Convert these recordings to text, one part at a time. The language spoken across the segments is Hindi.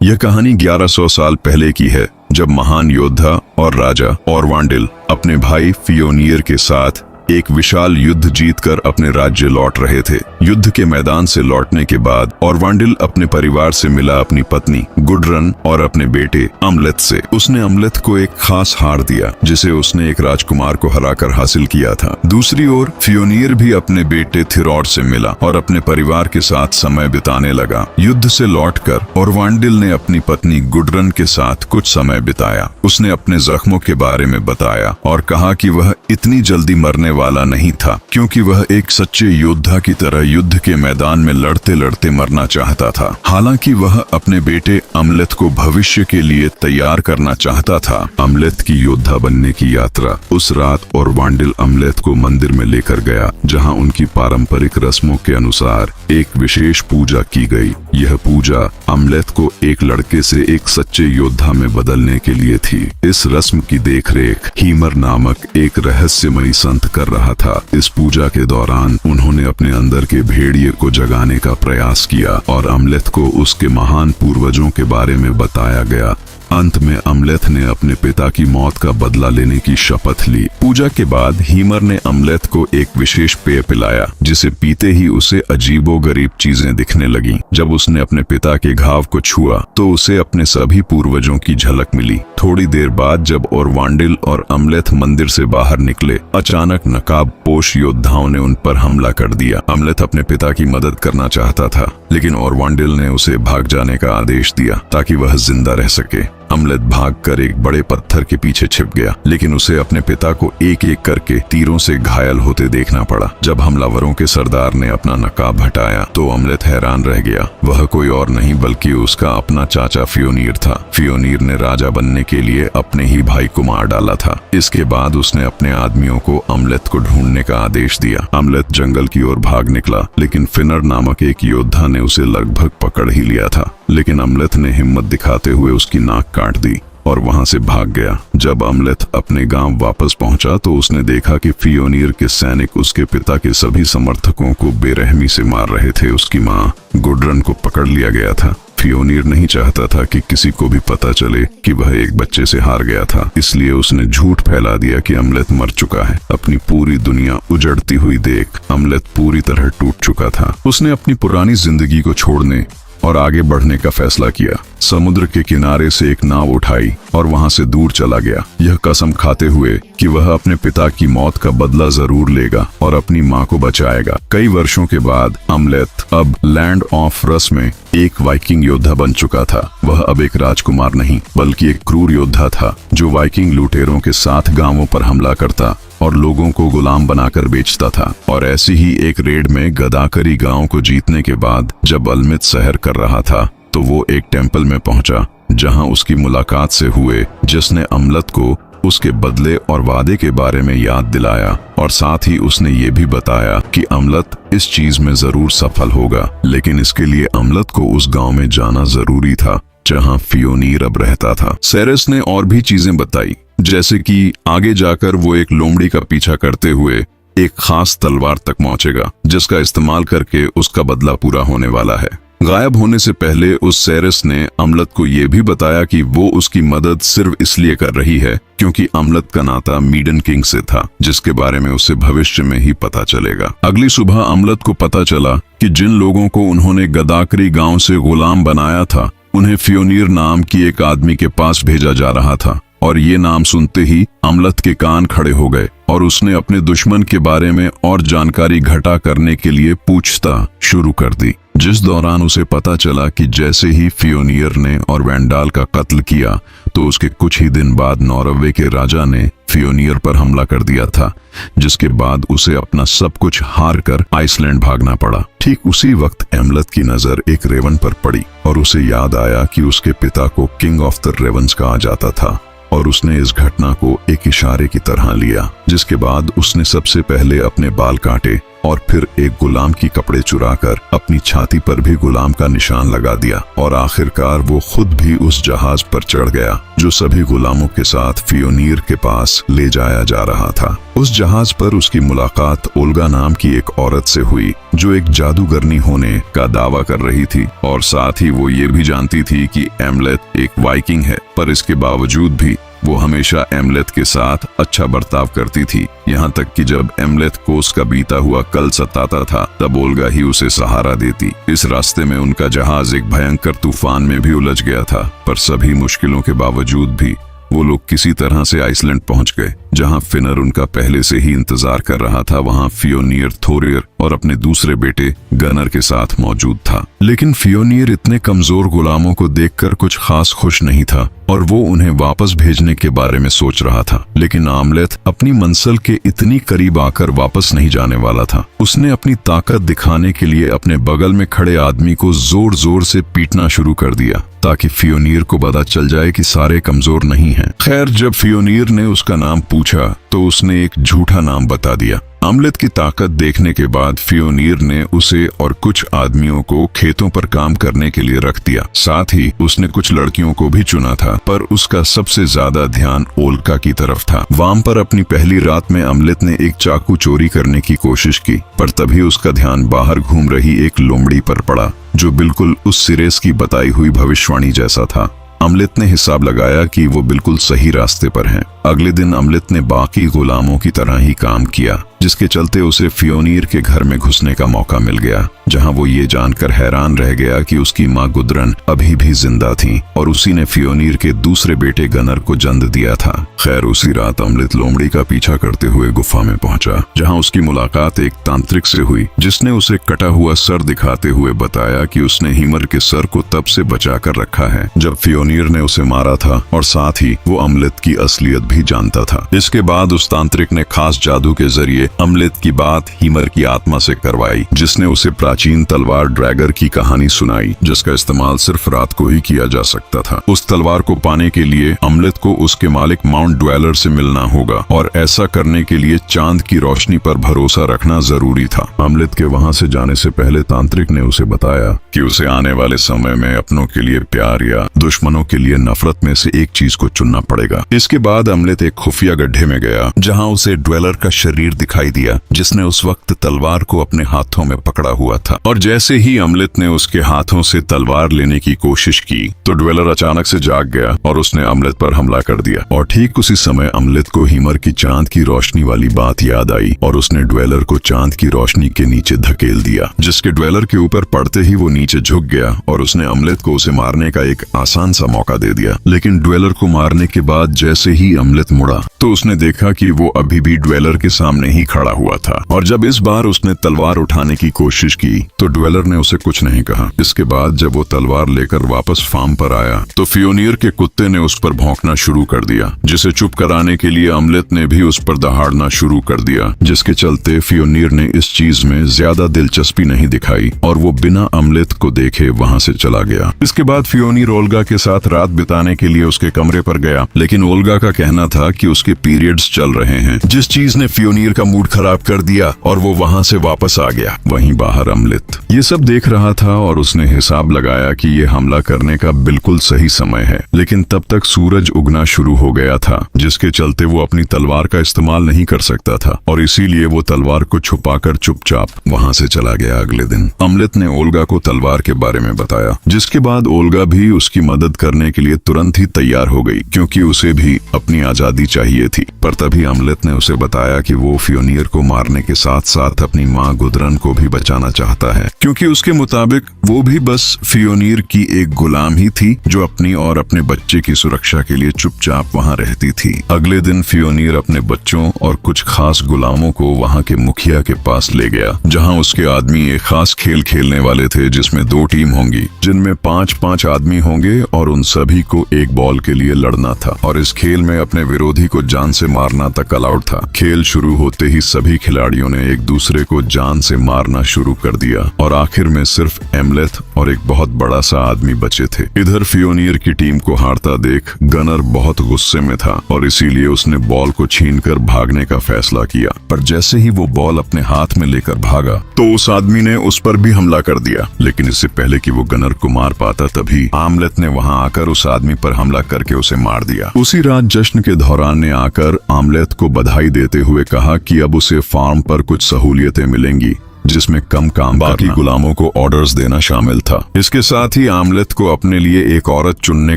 यह कहानी 1100 साल पहले की है, जब महान योद्धा और राजा ओरवांडिल अपने भाई फियोनियर के साथ एक विशाल युद्ध जीतकर अपने राज्य लौट रहे थे। युद्ध के मैदान से लौटने के बाद ओरवांडिल अपने परिवार से मिला अपनी पत्नी गुडरन और अपने बेटे अमलेथ से। उसने अमलेथ को एक खास हार दिया जिसे उसने एक राजकुमार को हराकर हासिल किया था। दूसरी ओर फियोनियर भी अपने बेटे थिरौड से मिला और अपने परिवार के साथ समय बिताने लगा। युद्ध से लौटकर ओरवांडिल ने अपनी पत्नी गुडरन के साथ कुछ समय बिताया। उसने अपने जख्मों के बारे में बताया और कहा कि वह इतनी जल्दी मरने वाला नहीं था, क्योंकि वह एक सच्चे योद्धा की तरह युद्ध के मैदान में लड़ते लड़ते मरना चाहता था। हालांकि वह अपने बेटे अमलेथ को भविष्य के लिए तैयार करना चाहता था। अमलेथ की योद्धा बनने की यात्रा। उस रात ओरवांडिल अमलेथ को मंदिर में लेकर गया, जहां उनकी पारंपरिक रस्मों के अनुसार एक विशेष पूजा की गई। यह पूजा अमलेथ को एक लड़के से एक सच्चे योद्धा में बदलने के लिए थी। इस रस्म की देखरेख हीमर नामक एक रहस्यमयी संत कर रहा था। इस पूजा के दौरान उन्होंने अपने अंदर के भेड़िए को जगाने का प्रयास किया और अमलेथ को उसके महान पूर्वजों के बारे में बताया गया। अंत में अमलेथ ने अपने पिता की मौत का बदला लेने की शपथ ली। पूजा के बाद हीमर ने अमलेथ को एक विशेष पेय पिलाया, जिसे पीते ही उसे अजीबोगरीब चीजें दिखने लगीं। जब उसने अपने पिता के घाव को छुआ तो उसे अपने सभी पूर्वजों की झलक मिली। थोड़ी देर बाद जब ओरवांडिल और अमलेथ मंदिर से बाहर निकले, अचानक नकाबपोश योद्धाओं ने उन पर हमला कर दिया। अमलेथ अपने पिता की मदद करना चाहता था, लेकिन ओरवांडिल ने उसे भाग जाने का आदेश दिया ताकि वह जिंदा रह सके। अमलेथ भागकर एक बड़े पत्थर के पीछे छिप गया, लेकिन उसे अपने पिता को एक एक करके तीरों से घायल होते देखना पड़ा। जब हमलावरों के सरदार ने अपना नकाब हटाया तो अमलेथ हैरान रह गया। वह कोई और नहीं बल्कि उसका अपना चाचा फियोनियर था। फियोनियर ने राजा बनने के लिए अपने ही भाई को मार डाला था। इसके बाद उसने अपने आदमियों को अमलेथ को ढूंढने का आदेश दिया। अमलेथ जंगल की ओर भाग निकला, लेकिन फिनर नामक एक योद्धा ने उसे लगभग पकड़ ही लिया था। लेकिन अमलेथ ने हिम्मत दिखाते हुए उसकी नाक काट दी और वहां से भाग गया। जब अमलेथ अपने गांव वापस पहुंचा तो उसने देखा कि फियोनियर के सैनिक उसके पिता के सभी समर्थकों को बेरहमी से मार रहे थे। उसकी मां गुडरन को पकड़ लिया गया था। फियोनियर नहीं चाहता था कि किसी को भी पता चले कि वह एक बच्चे से हार गया था, इसलिए उसने झूठ फैला दिया कि अमलेथ मर चुका है। अपनी पूरी दुनिया उजड़ती हुई देख अमलेथ पूरी तरह टूट चुका था। उसने अपनी पुरानी जिंदगी को छोड़ने और आगे बढ़ने का फैसला किया। समुद्र के किनारे से एक नाव उठाई और वहां से दूर चला गया, यह कसम खाते हुए कि वह अपने पिता की मौत का बदला जरूर लेगा और अपनी मां को बचाएगा। कई वर्षों के बाद अमलेथ अब लैंड ऑफ रस में एक वाइकिंग योद्धा बन चुका था। वह अब एक राजकुमार नहीं बल्कि एक क्रूर योद्धा था, जो वाइकिंग लुटेरों के साथ गांवों पर हमला करता और लोगों को गुलाम बनाकर बेचता था। और ऐसी ही एक रेड में गदाकरी गांव को जीतने के बाद जब अमलेथ सैर कर रहा था तो वो एक टेंपल में पहुंचा, जहां उसकी मुलाकात से हुए, जिसने अमलेथ को उसके बदले और वादे के बारे में याद दिलाया और साथ ही उसने ये भी बताया कि अमलेथ इस चीज में जरूर सफल होगा, लेकिन इसके लिए अमलेथ को उस गांव में जाना जरूरी था जहां फियोनियर अब रहता था। सेरेस ने और भी चीजें बताई, जैसे कि आगे जाकर वो एक लोमड़ी का पीछा करते हुए एक खास तलवार तक पहुंचेगा, जिसका इस्तेमाल करके उसका बदला पूरा होने वाला है। गायब होने से पहले उस सेरेस ने अमलेथ को यह भी बताया कि वो उसकी मदद सिर्फ इसलिए कर रही है क्योंकि अमलेथ का नाता मीडन किंग से था, जिसके बारे में उसे भविष्य में ही पता चलेगा। अगली सुबह अमलेथ को पता चला कि जिन लोगों को उन्होंने गदाकरी गांव से गुलाम बनाया था, उन्हें फियोनियर नाम की एक आदमी के पास भेजा जा रहा था। और ये नाम सुनते ही अमलेथ के कान खड़े हो गए और उसने अपने दुश्मन के बारे में और जानकारी इकट्ठा करने के लिए पूछता शुरू कर दी, जिस दौरान उसे पता चला कि जैसे ही फियोनियर ने ओरवांडिल का कत्ल किया तो उसके कुछ ही दिन बाद नॉर्वे के राजा ने फियोनियर पर हमला कर दिया था, जिसके बाद उसे अपना सब कुछ हार कर आइसलैंड भागना पड़ा। ठीक उसी वक्त अमलेथ की नजर एक रेवन पर पड़ी और उसे याद आया कि उसके पिता को किंग ऑफ द रेवंस कहा जाता था और उसने इस घटना को एक इशारे की तरह लिया, जिसके बाद उसने सबसे पहले अपने बाल काटे और फिर एक गुलाम की कपड़े चुराकर अपनी छाती पर भी गुलाम का निशान लगा दिया और आखिरकार वो खुद भी उस जहाज पर चढ़ गया जो सभी गुलामों के साथ फियोनियर के पास ले जाया जा रहा था। उस जहाज पर उसकी मुलाकात ओल्गा नाम की एक औरत से हुई जो एक जादूगरनी होने का दावा कर रही थी, और साथ ही वो ये भी जानती थी कि एमलेथ एक वाइकिंग है, पर इसके बावजूद भी वो हमेशा एमलेथ के साथ अच्छा बर्ताव करती थी। यहाँ तक कि जब एमलेथ को उसका बीता हुआ कल सताता था तब ओल्गा ही उसे सहारा देती। इस रास्ते में उनका जहाज एक भयंकर तूफान में भी उलझ गया था, पर सभी मुश्किलों के बावजूद भी वो लोग किसी तरह से आइसलैंड पहुंच गए, जहां फिनर उनका पहले से ही इंतजार कर रहा था। वहां फियोनियर थोरियर और अपने दूसरे बेटे गनर के साथ मौजूद था। लेकिन फियोनियर इतने कमजोर गुलामों को देखकर कुछ खास खुश नहीं था और वो उन्हें वापस भेजने के बारे में सोच रहा था। लेकिन आमलेथ अपनी मंजिल के इतनी करीब आकर वापस नहीं जाने वाला था। उसने अपनी ताकत दिखाने के लिए अपने बगल में खड़े आदमी को जोर जोर से पीटना शुरू कर दिया ताकि फियोनियर को पता चल जाए कि सारे कमजोर नहीं हैं। खैर, जब फियोनियर ने उसका नाम पूछा तो उसने एक झूठा नाम बता दिया। आमलेथ की ताकत देखने के बाद फियोनियर ने उसे और कुछ आदमियों को खेतों पर काम करने के लिए रख दिया। साथ ही उसने कुछ लड़कियों को भी चुना था, पर उसका सबसे ज्यादा ध्यान ओल्गा की तरफ था। वाम पर अपनी पहली रात में आमलेथ ने एक चाकू चोरी करने की कोशिश की, पर तभी उसका ध्यान बाहर घूम रही एक लोमड़ी पर पड़ा जो बिल्कुल उस सिरेस की बताई हुई भविष्यवाणी जैसा था। आमलेथ ने हिसाब लगाया कि वो बिल्कुल सही रास्ते पर हैं। अगले दिन आमलेथ ने बाकी गुलामों की तरह ही काम किया, जिसके चलते उसे फियोनियर के घर में घुसने का मौका मिल गया, जहां वो ये जानकर हैरान रह गया कि उसकी माँ गुदरन अभी भी जिंदा थी और उसी ने फियोनियर के दूसरे बेटे गनर को जन्म दिया था। खैर, उसी रात आमलेथ लोमड़ी का पीछा करते हुए गुफा में पहुंचा, जहां उसकी मुलाकात एक तांत्रिक से हुई, जिसने उसे कटा हुआ सर दिखाते हुए बताया कि उसने हीमर के सर को तब से बचा कर रखा है जब फियोनियर ने उसे मारा था, और साथ ही वो आमलेथ की असलियत भी जानता था। इसके बाद उस तांत्रिक ने खास जादू के जरिए आमलेथ की बात हीमर की आत्मा से करवाई, जिसने उसे प्राचीन तलवार ड्रैगर की कहानी सुनाई, जिसका इस्तेमाल सिर्फ रात को ही किया जा सकता था। उस तलवार को पाने के लिए आमलेथ को उसके मालिक माउंट ड्वेलर से मिलना होगा, और ऐसा करने के लिए चांद की रोशनी पर भरोसा रखना जरूरी था। आमलेथ के वहां से जाने से पहले तांत्रिक ने उसे बताया कि उसे आने वाले समय में अपनों के लिए प्यार या दुश्मनों के लिए नफरत में से एक चीज को चुनना पड़ेगा। इसके बाद आमलेथ एक खुफिया गड्ढे में गया, जहां उसे ड्वेलर का शरीर दिखाई दिया, जिसने उस वक्त तलवार को अपने हाथों में पकड़ा हुआ था। और जैसे ही आमलेथ ने उसके हाथों से तलवार लेने की कोशिश की तो ड्वेलर अचानक से जाग गया और उसने आमलेथ पर हमला कर दिया। और ठीक उसी समय आमलेथ को हीमर की चांद की रोशनी वाली बात याद आई और उसने ड्वेलर को चांद की रोशनी के नीचे धकेल दिया, जिसके ड्वेलर के ऊपर पड़ते ही वो नीचे झुक गया और उसने आमलेथ को उसे मारने का एक आसान सा मौका दे दिया। लेकिन ड्वेलर को मारने के बाद जैसे ही आमलेथ मुड़ा तो उसने देखा कि वो अभी भी ड्वेलर के सामने ही खड़ा हुआ था। और जब इस बार उसने तलवार उठाने की कोशिश की तो ड्वेलर ने उसे कुछ नहीं कहा। इसके बाद जब वो तलवार लेकर वापस फार्म पर आया तो फियोनियर के कुत्ते ने उस पर भौंकना शुरू कर दिया, जिसे चुप कराने के लिए आमलेथ ने भी उस पर दहाड़ना शुरू कर दिया, जिसके चलते फियोनियर ने इस चीज में ज्यादा दिलचस्पी नहीं दिखाई और वो बिना आमलेथ को देखे वहां से चला गया। इसके बाद फियोनियर ओल्गा के साथ रात बिताने के लिए उसके कमरे पर गया, लेकिन ओल्गा का कहना था कि उसके पीरियड्स चल रहे हैं, जिस चीज ने फियोनियर का मूड खराब कर दिया और वो वहां से वापस आ गया। वहीं बाहर आमलेथ ये सब देख रहा था और उसने हिसाब लगाया कि ये हमला करने का बिल्कुल सही समय है, लेकिन तब तक सूरज उगना शुरू हो गया था, जिसके चलते वो अपनी तलवार का इस्तेमाल नहीं कर सकता था और इसीलिए वो तलवार को छुपाकर चुपचाप वहां से चला गया। अगले दिन आमलेथ ने ओल्गा को तलवार के बारे में बताया, जिसके बाद ओल्गा भी उसकी मदद करने के लिए तुरंत ही तैयार हो गई, क्योंकि उसे भी अपनी आजादी चाहिए थी। पर तभी आमलेथ ने उसे बताया कि वो फियोनियर को मारने के साथ साथ अपनी माँ गुदरन को भी बचाना चाहता है, क्योंकि उसके मुताबिक वो भी बस फियोनियर की एक गुलाम ही थी जो अपनी और अपने बच्चे की सुरक्षा के लिए चुपचाप वहां रहती थी। अगले दिन फियोनियर अपने बच्चों और कुछ खास गुलामों को वहां के मुखिया के पास ले गया, जहां उसके आदमी एक खास खेल खेलने वाले थे, जिसमें 2 टीम होंगी, जिनमें 5-5 आदमी होंगे और उन सभी को एक बॉल के लिए लड़ना था। और इस खेल में अपने अपने विरोधी को जान से मारना तक अलाउड था। खेल शुरू होते ही सभी खिलाड़ियों ने एक दूसरे को जान से मारना शुरू कर दिया और आखिर में सिर्फ एमलेथ और एक बहुत बड़ा सा आदमी बचे थे। इधर फियोनियर की टीम को हारता देख गनर बहुत गुस्से में था और इसीलिए उसने बॉल को छीनकर भागने का फैसला किया। पर जैसे ही वो बॉल अपने हाथ में लेकर भागा तो उस आदमी ने उस पर भी हमला कर दिया। लेकिन इससे पहले कि वो गनर को मार पाता तभी आमलेथ ने वहां आकर उस आदमी पर हमला करके उसे मार दिया। उसी रात जश्न के दौरान ने आकर आमलेथ को बधाई देते हुए कहा कि अब उसे फार्म पर कुछ सहूलियतें मिलेंगी जिसमें कम काम, बाकी गुलामों को ऑर्डर्स देना शामिल था। इसके साथ ही आमलेथ को अपने लिए एक औरत चुनने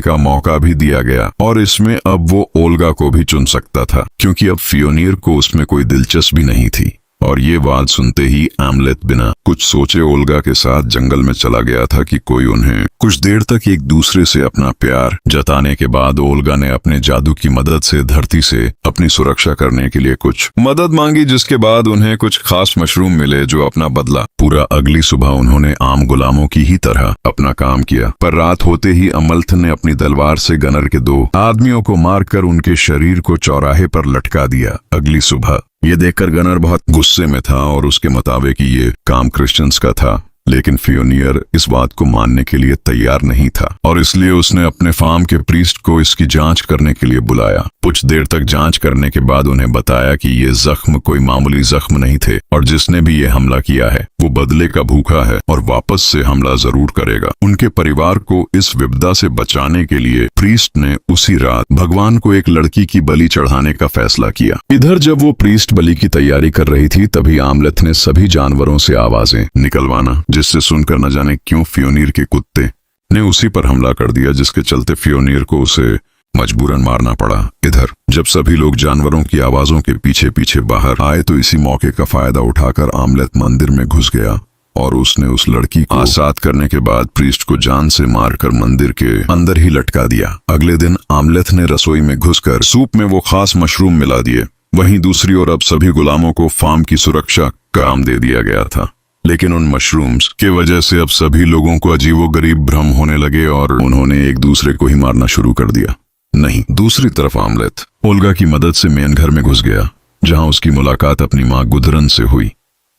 का मौका भी दिया गया और इसमें अब वो ओल्गा को भी चुन सकता था क्योंकि अब फियोनियर को उसमें कोई दिलचस्पी नहीं थी। और ये बात सुनते ही आमलेथ बिना कुछ सोचे ओल्गा के साथ जंगल में चला गया था कि कोई उन्हें कुछ देर तक एक दूसरे से अपना प्यार जताने के बाद ओल्गा ने अपने जादू की मदद से धरती से अपनी सुरक्षा करने के लिए कुछ मदद मांगी, जिसके बाद उन्हें कुछ खास मशरूम मिले जो अपना बदला। पूरा अगली सुबह उन्होंने आम गुलामों की ही तरह अपना काम किया, पर रात होते ही अमल्थ ने अपनी तलवार से गनर के 2 आदमियों को मारकर उनके शरीर को चौराहे पर लटका दिया। अगली सुबह ये देखकर गनर बहुत गुस्से में था और उसके मुताबिक ये काम क्रिश्चियंस का था, लेकिन फियोनियर इस बात को मानने के लिए तैयार नहीं था और इसलिए उसने अपने फार्म के प्रीस्ट को इसकी जांच करने के लिए बुलाया। कुछ देर तक जांच करने के बाद उन्हें बताया कि ये जख्म कोई मामूली जख्म नहीं थे और जिसने भी ये हमला किया है वो बदले का भूखा है और वापस से हमला जरूर करेगा। उनके परिवार को इस विपदा से बचाने के लिए प्रीस्ट ने उसी रात भगवान को एक लड़की की बलि चढ़ाने का फैसला किया। इधर जब वो प्रीस्ट बलि की तैयारी कर रही थी तभी आमलेथ ने सभी जानवरों से आवाजें निकलवाना, जिससे सुनकर न जाने क्यों फियोनियर के कुत्ते ने उसी पर हमला कर दिया, जिसके चलते फियोनियर को उसे मजबूरन मारना पड़ा। इधर जब सभी लोग जानवरों की आवाजों के पीछे पीछे बाहर आए तो इसी मौके का फायदा उठाकर आमलेथ मंदिर में घुस गया और उसने उस लड़की को आजाद करने के बाद प्रीस्ट को जान से मारकर मंदिर के अंदर ही लटका दिया। अगले दिन आमलेथ ने रसोई में घुसकर सूप में वो खास मशरूम मिला दिए। वहीं दूसरी ओर अब सभी गुलामों को फार्म की सुरक्षा का काम दे दिया गया था, लेकिन उन मशरूम्स के वजह से अब सभी लोगों को अजीबोगरीब भ्रम होने लगे और उन्होंने एक दूसरे को ही मारना शुरू कर दिया। नहीं, दूसरी तरफ आमलेथ ओल्गा की मदद से मेन घर में घुस गया, जहां उसकी मुलाकात अपनी मां गुदरन से हुई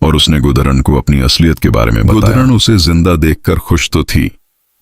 और उसने गुदरन को अपनी असलियत के बारे में बताया। गुदरन उसे जिंदा देखकर खुश तो थी,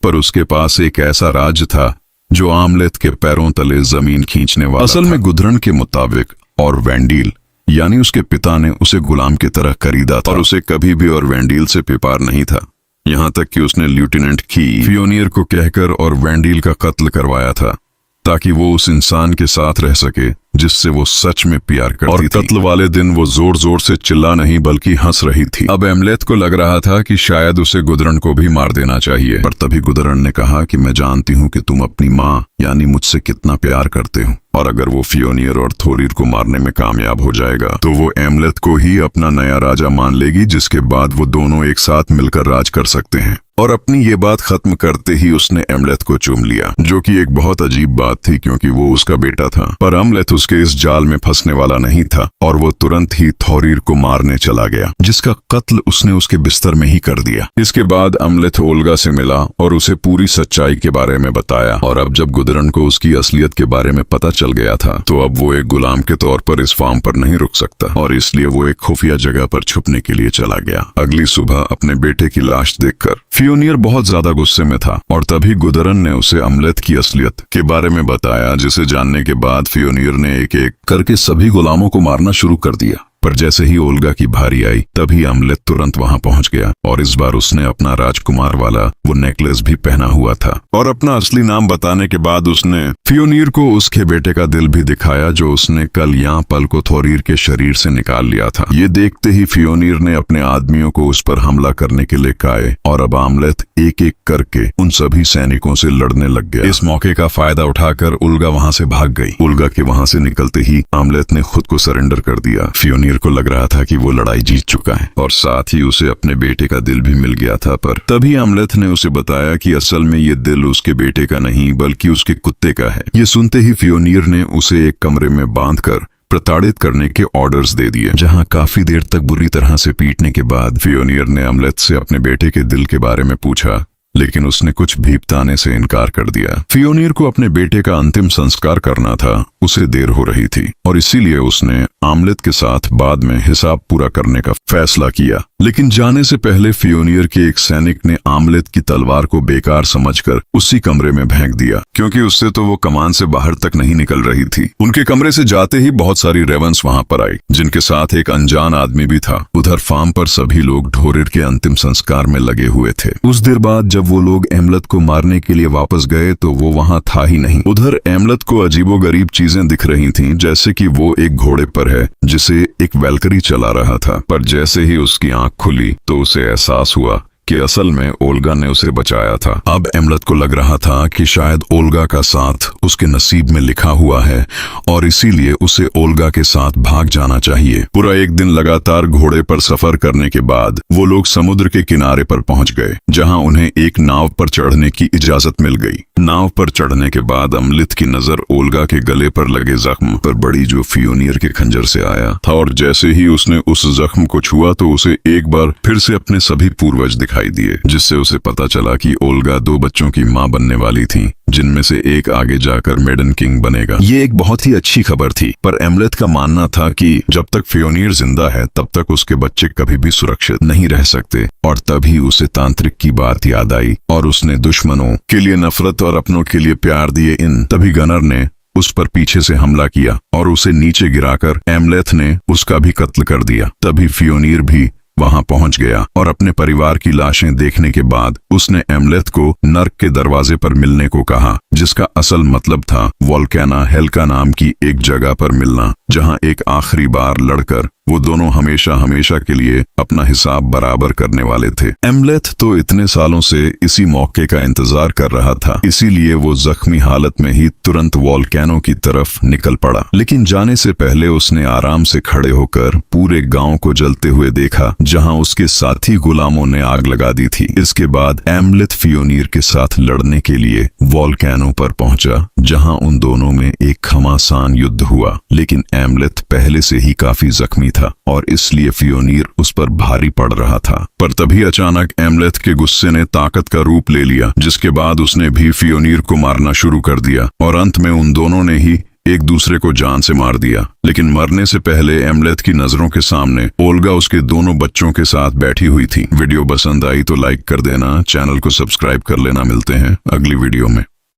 पर उसके पास एक ऐसा राज था जो आमलेथ के पैरों तले जमीन खींचने वाला असल में गुदरन के मुताबिक और वेंडील यानी उसके पिता ने उसे गुलाम की तरह खरीदा था और उसे कभी भी और वेंडील से प्यार नहीं था, यहाँ तक कि उसने लेफ्टिनेंट की फियोनियर को कहकर और वेंडील का कत्ल करवाया था ताकि वो उस इंसान के साथ रह सके जिससे वो सच में प्यार करती और थी। कत्ल वाले दिन वो जोर जोर से चिल्ला नहीं बल्कि हंस रही थी। अब एमलेथ को लग रहा था कि शायद उसे गुदरन को भी मार देना चाहिए, पर तभी गुदरन ने कहा कि मैं जानती हूँ कि तुम अपनी माँ यानी मुझसे कितना प्यार करते हो और अगर वो फियोनियर और थोरीर को मारने में कामयाब हो जाएगा तो वो एमलेथ को ही अपना नया राजा मान लेगी, जिसके बाद वो दोनों एक साथ मिलकर राज कर सकते हैं। और अपनी ये बात खत्म करते ही उसने एमलेथ को चूम लिया, जो कि एक बहुत अजीब बात थी क्योंकि वो उसका बेटा था। पर एमलेथ उसके इस जाल में फंसने वाला नहीं था और वो तुरंत ही थोरीर को मारने चला गया, जिसका कत्ल उसने उसके बिस्तर में ही कर दिया। इसके बाद एमलेथ ओल्गा से मिला और उसे पूरी सच्चाई के बारे में बताया और अब जब गुदरन को उसकी असलियत के बारे में पता चल गया था तो अब वो एक गुलाम के तौर पर इस फार्म पर नहीं रुक सकता और इसलिए वो एक खुफिया जगह पर छुपने के लिए चला गया। अगली सुबह अपने बेटे की लाश देखकर फियोनियर बहुत ज्यादा गुस्से में था और तभी गुदरन ने उसे एमलेथ की असलियत के बारे में बताया, जिसे जानने के बाद फियोनियर ने एक एक करके सभी गुलामों को मारना शुरू कर दिया। पर जैसे ही ओल्गा की भारी आई तभी एमलेथ तुरंत वहां पहुंच गया और इस बार उसने अपना राजकुमार वाला वो नेकलेस भी पहना हुआ था और अपना असली नाम बताने के बाद उसने फियोनियर को उसके बेटे का दिल भी दिखाया जो उसने कल यहाँ पल को थोरीर के शरीर से निकाल लिया था। ये देखते ही फियोनियर ने अपने आदमियों को उस पर हमला करने के लिए कहे और अब एमलेथ एक एक करके उन सभी सैनिकों से लड़ने लग गया। इस मौके का फायदा उठाकर ओल्गा वहां से भाग गई। ओल्गा के वहां से निकलते ही एमलेथ ने खुद को सरेंडर कर दिया। फियोनियर को लग रहा था कि वो लड़ाई जीत चुका है और साथ ही उसे अपने बेटे का दिल भी मिल गया था, पर तभी एमलेथ ने उसे बताया कि असल में ये दिल उसके बेटे का नहीं बल्कि उसके कुत्ते का है। ये सुनते ही फियोनियर ने उसे एक कमरे में बांधकर प्रताड़ित करने के ऑर्डर्स दे दिए, जहां काफी देर तक बुरी तरह से पीटने के बाद फियोनियर ने एमलेथ से अपने बेटे के दिल के बारे में पूछा, लेकिन उसने कुछ भी बताने से इनकार कर दिया। फियोनियर को अपने बेटे का अंतिम संस्कार करना था, उसे देर हो रही थी और इसीलिए उसने आमलेट के साथ बाद में हिसाब पूरा करने का फैसला किया। लेकिन जाने से पहले फियोनियर के एक सैनिक ने आमलेट की तलवार को बेकार समझकर उसी कमरे में फेंक दिया, क्योंकि उससे तो वो कमान से बाहर तक नहीं निकल रही थी। उनके कमरे से जाते ही बहुत सारी रेवंस वहां पर आई, जिनके साथ एक अनजान आदमी भी था। उधर फार्म पर सभी लोग ढोरेर के अंतिम संस्कार में लगे हुए थे। उस देर बाद जब वो लोग एमलेट को मारने के लिए वापस गए तो वो वहां था ही नहीं। उधर एमलेट को अजीबोगरीब चीजें दिख रही थीं, जैसे कि वो एक घोड़े पर है जिसे एक वेलकरी चला रहा था। पर जैसे ही उसकी आंख खुली तो उसे एहसास हुआ कि असल में ओल्गा ने उसे बचाया था। अब एमलेट को लग रहा था कि शायद ओल्गा का साथ उसके नसीब में लिखा हुआ है और इसीलिए उसे ओल्गा के साथ भाग जाना चाहिए। पूरा एक दिन लगातार घोड़े पर सफर करने के बाद वो लोग समुद्र के किनारे पर पहुंच गए, जहां उन्हें एक नाव पर चढ़ने की इजाजत मिल गई। नाव पर चढ़ने के बाद अमलेट की नजर ओल्गा के गले पर लगे जख्म पर बड़ी, जो फियोनियर के खंजर से आया था, और जैसे ही उसने उस जख्म को छुआ तो उसे एक बार फिर से अपने सभी पूर्वज दिखाई दिए, जिससे उसे पता चला कि ओल्गा 2 बच्चों की मां बनने वाली थी, जिनमें से एक आगे जाकर मेडन किंग बनेगा। ये एक बहुत ही अच्छी खबर थी, पर एमलेट का मानना था कि जब तक फियोनियर जिंदा है तब तक उसके बच्चे कभी भी सुरक्षित नहीं रह सकते। और तभी उसे तांत्रिक की बात याद आई और उसने दुश्मनों के लिए नफरत और अपनों के लिए प्यार दिए तभी गनर ने उस पर पीछे से हमला किया और उसे नीचे गिराकर एमलेट ने उसका भी कत्ल कर दिया। तभी फियोनियर भी वहां पहुंच गया और अपने परिवार की लाशें देखने के बाद उसने एमलेट को नर्क के दरवाजे पर मिलने को कहा, जिसका असल मतलब था वोल्केना हेल्का नाम की एक जगह पर मिलना, जहां एक आखिरी बार लड़कर वो दोनों हमेशा हमेशा के लिए अपना हिसाब बराबर करने वाले थे। एमलेट तो इतने सालों से इसी मौके का इंतजार कर रहा था, इसीलिए वो जख्मी हालत में ही तुरंत वोल्केनो की तरफ निकल पड़ा। लेकिन जाने से पहले उसने आराम से खड़े होकर पूरे गांव को जलते हुए देखा, जहां उसके साथी गुलामों ने आग लगा दी थी। इसके बाद एमलेट फियोनियर के साथ लड़ने के लिए वोल्केनो पर पहुंचा, जहां उन दोनों में एक घमासान युद्ध हुआ। लेकिन एमलेट पहले से ही काफी जख्मी था और इसलिए फियोनियर उस पर भारी पड़ रहा था। पर तभी अचानक एमलेट के गुस्से ने ताकत का रूप ले लिया, जिसके बाद उसने भी फियोनियर को मारना शुरू कर दिया और अंत में उन दोनों ने ही एक दूसरे को जान से मार दिया। लेकिन मरने से पहले एमलेट की नजरों के सामने ओल्गा उसके दोनों बच्चों के साथ बैठी हुई थी। वीडियो पसंद आई तो लाइक कर देना, चैनल को सब्सक्राइब कर लेना। मिलते हैं अगली वीडियो में।